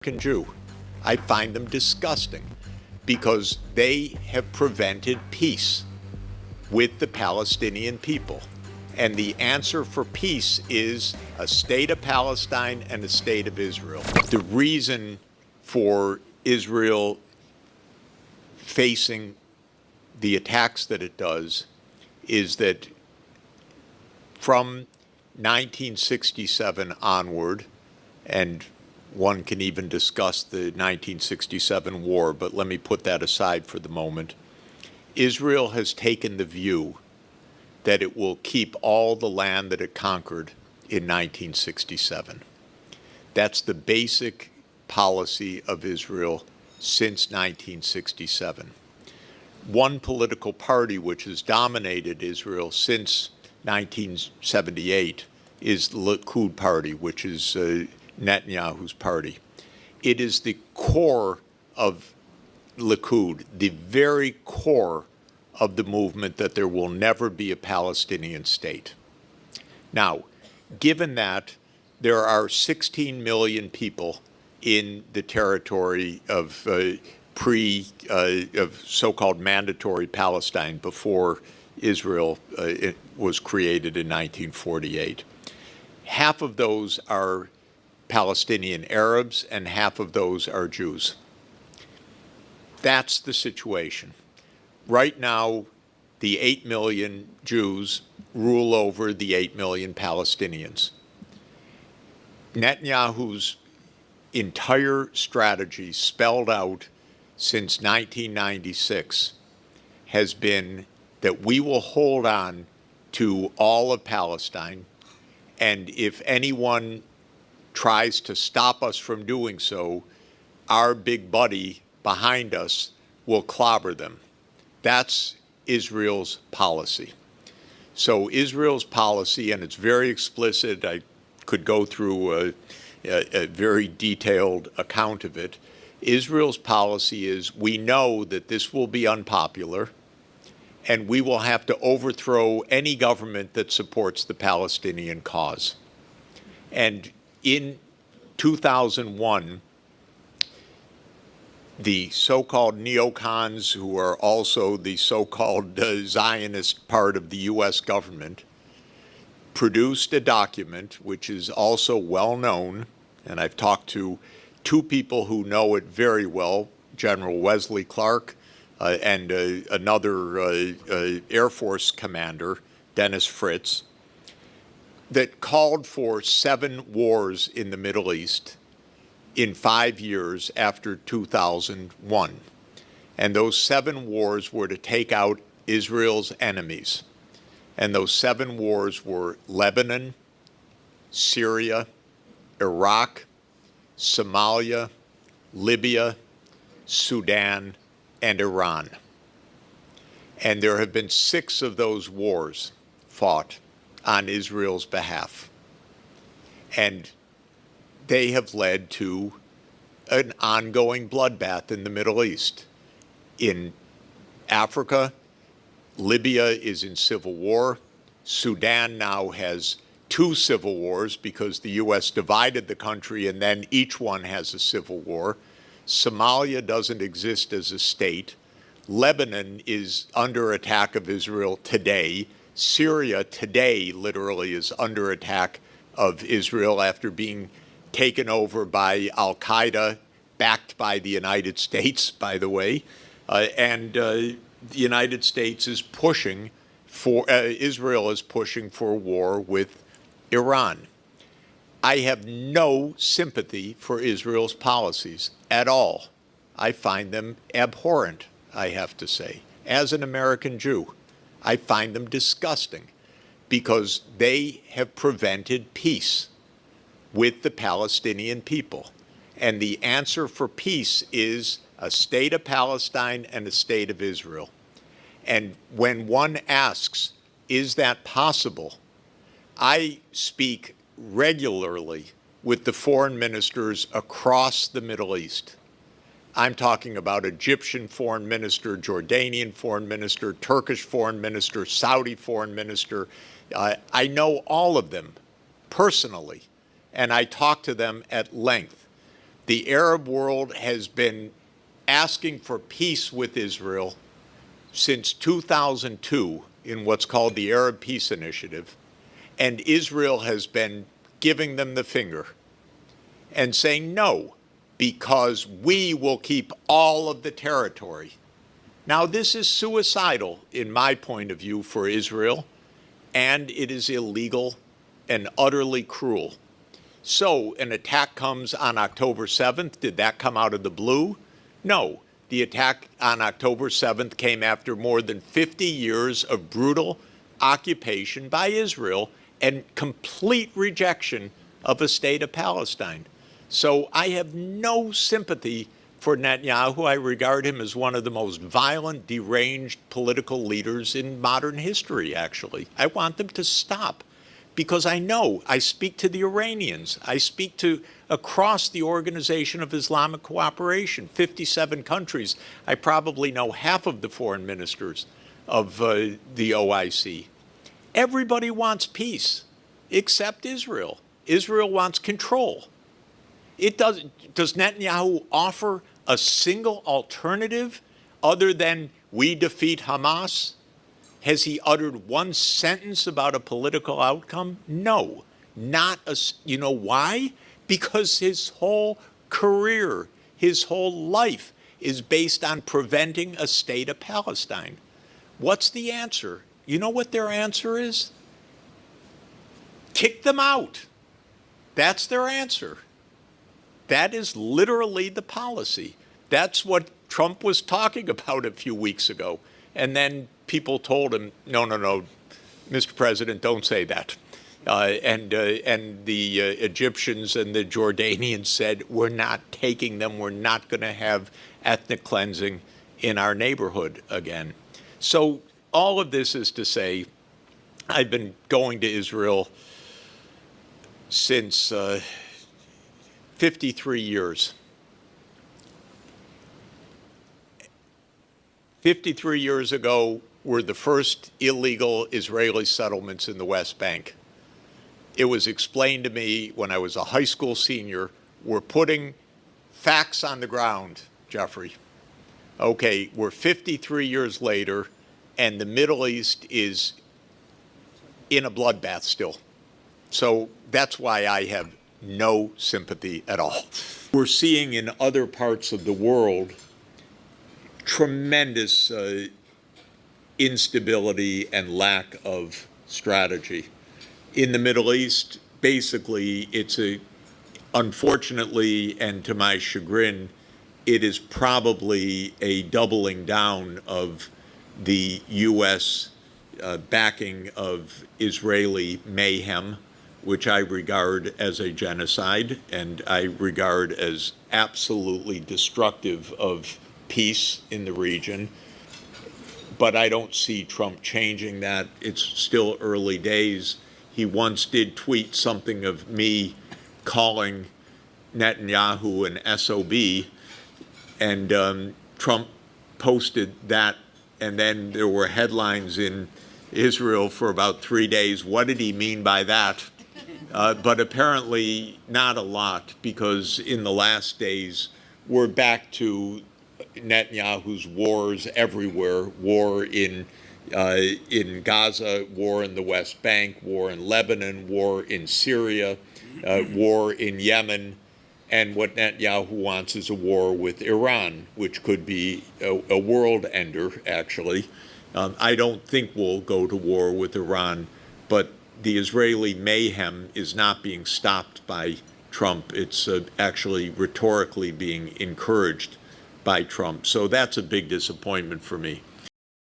American Jew. I find them disgusting because they have prevented peace with the Palestinian people. And the answer for peace is a state of Palestine and a state of Israel. The reason for Israel facing the attacks that it does is that from 1967 onward, and one can even discuss the 1967 war, but let me put that aside for the moment, Israel has taken the view that it will keep all the land that it conquered in 1967. That's the basic policy of Israel since 1967. One political party which has dominated Israel since 1978 is the Likud party, which is Netanyahu's party. It is the core of Likud, the very core of the movement that there will never be a Palestinian state. Now, given that there are 16 million people in the territory of of so-called mandatory Palestine before Israel was created in 1948, half of those are Palestinian Arabs and half of those are Jews. That's the situation. Right now, the 8 million Jews rule over the 8 million Palestinians. Netanyahu's entire strategy, spelled out since 1996, has been that we will hold on to all of Palestine, and if anyone tries to stop us from doing so, our big buddy behind us will clobber them. That's Israel's policy. So Israel's policy, and it's very explicit, I could go through a very detailed account of it. Israel's policy is, we know that this will be unpopular, and we will have to overthrow any government that supports the Palestinian cause. And in 2001, the so-called neocons, who are also the so-called Zionist part of the U.S. government, produced a document which is also well known, and I've talked to two people who know it very well, General Wesley Clark and another Air Force commander, Dennis Fritz, that called for 7 wars in the Middle East in 5 years after 2001. And those 7 wars were to take out Israel's enemies. And those 7 wars were Lebanon, Syria, Iraq, Somalia, Libya, Sudan, and Iran. And there have been 6 of those wars fought on Israel's behalf. And they have led to an ongoing bloodbath in the Middle East. In Africa, Libya is in civil war. Sudan now has 2 civil wars because the U.S. divided the country and then each one has a civil war. Somalia doesn't exist as a state. Lebanon is under attack of Israel today. Syria today literally is under attack of Israel after being taken over by al-Qaeda, backed by the United States, by the way. The United States is pushing for, Israel is pushing for war with Iran. I have no sympathy for Israel's policies at all. I find them abhorrent, I have to say. As an American Jew, I find them disgusting because they have prevented peace with the Palestinian people. And the answer for peace is a state of Palestine and a state of Israel. And when one asks, is that possible? I speak regularly with the foreign ministers across the Middle East. I'm talking about Egyptian foreign minister, Jordanian foreign minister, Turkish foreign minister, Saudi foreign minister. I know all of them personally, and I talk to them at length. The Arab world has been asking for peace with Israel since 2002 in what's called the Arab Peace Initiative, and Israel has been giving them the finger and saying no, because we will keep all of the territory. Now, this is suicidal, in my point of view, for Israel, and it is illegal and utterly cruel. So an attack comes on October 7th. Did that come out of the blue? No. The attack on October 7th came after more than 50 years of brutal occupation by Israel and complete rejection of a state of Palestine. So I have no sympathy for Netanyahu. I regard him as one of the most violent, deranged political leaders in modern history, actually. I want them to stop, because I know, I speak to the Iranians, I speak to across the Organization of Islamic Cooperation, 57 countries. I probably know half of the foreign ministers of the OIC. Everybody wants peace, except Israel. Israel wants control. Does Netanyahu offer a single alternative other than we defeat Hamas? Has he uttered one sentence about a political outcome? No, not a, you know why? Because his whole career, his whole life is based on preventing a state of Palestine. What's the answer? You know what their answer is? Kick them out. That's their answer. That is literally the policy. That's what Trump was talking about a few weeks ago. And then people told him, no, Mr. President, don't say that. And the Egyptians and the Jordanians said, we're not taking them. We're not going to have ethnic cleansing in our neighborhood again. So all of this is to say, I've been going to Israel since 53 years. 53 years ago were the first illegal Israeli settlements in the West Bank. It was explained to me when I was a high school senior, we're putting facts on the ground, Jeffrey. Okay, we're 53 years later, and the Middle East is in a bloodbath still. So that's why I have no sympathy at all. We're seeing in other parts of the world tremendous instability and lack of strategy. In the Middle East, basically, unfortunately, and to my chagrin, it is probably a doubling down of the U.S. Backing of Israeli mayhem, which I regard as a genocide, and I regard as absolutely destructive of peace in the region. But I don't see Trump changing that. It's still early days. He once did tweet something of me calling Netanyahu an SOB, and Trump posted that, and then there were headlines in Israel for about 3 days. What did he mean by that? But apparently not a lot, because in the last days, we're back to Netanyahu's wars everywhere: war in Gaza, war in the West Bank, war in Lebanon, war in Syria, war in Yemen, and what Netanyahu wants is a war with Iran, which could be a world ender, actually. I don't think we'll go to war with Iran, but the Israeli mayhem is not being stopped by Trump. It's actually rhetorically being encouraged by Trump. So that's a big disappointment for me.